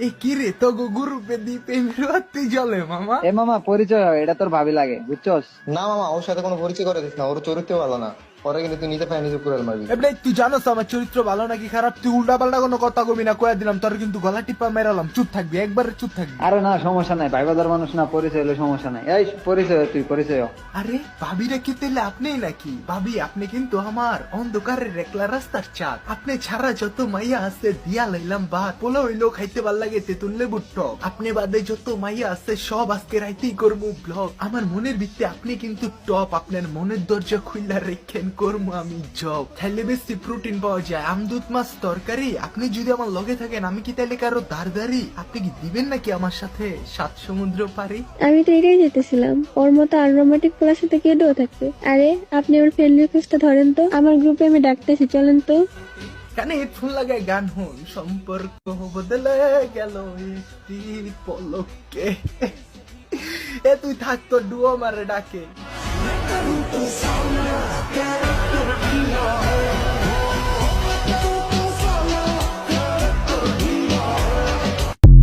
এ কি রে তো গ্রুপে দি প্রেমের বাতি জ্বলে মামা। এ মামা পরিচয় হয়, এটা তোর ভাবি লাগে বুঝছস। না মামা, ওর সাথে কোনো পরিচয় করে দিস না, ওর চরিত্র ভালো না। পরে কিন্তু তুই নিজে পায়ে নিজে কুড়াল মারবি। এমনি তুই জানোস আমার চরিত্র ভালো নাকি খারাপ? তুই উল্টা পাল্টা কোনো কথা কবি না, কয়ে দিলাম তোর কিন্তু গলা টিপা মেরালাম। চুপ থাকবি, একবারে চুপ থাকবি। আরে না সমস্যা নাই, ভাই বাজার মানুষ না, পরিচয় হলে সমস্যা নাই। এই পরিচয় হ, তুই পরিচয় হ। আরে ভাবিরা কি তাহলে আপনিই নাকি? ভাবি আপনি কিন্তু আমার অন্ধকারের একলা রাস্তার চাঁদ। আপনি ছাড়া যত মাইয়া আছে দিয়া লাইলাম বাদ, পোলা হইলেও খাইতে ভাল লাগে তেতুল লেবুর টক। আপনি বাদে যত মাইয়া আছে সব আজকে রাইতেই করবো ব্লগ। আমার মনের ভিত্তি আপনি কিন্তু টপ। আপনার মনের দরজা খুললা রেখেন করবো আমি জব। খাইলে বেশি প্রোটিন পাওয়া যায়, আমদুধ মাছ তরকারি। আপনি যদি আমার লগে থাকেন আমি কি তাহলে কারো দারদারি? আপনি কি দিবেন নাকি আমার সাথে 7 সমুদ্র পারি? আমি তো এটাই যেতেছিলাম, ওর মতো আনরোমান্টিক পোলার সাথে কেঁদেও থাকতে। আরে আপনি ওর ফ্রেন্ড রিকোয়েস্টটা ধরেন তো, আমার গ্রুপে আমি ডাকতেছি, চলেন তো। কানে হেডফোন লাগায় গান হন, সম্পর্ক বদলে গেল একটি পলকে। এ তুই থাক, তোর ডুয়ো মারে ডাকে।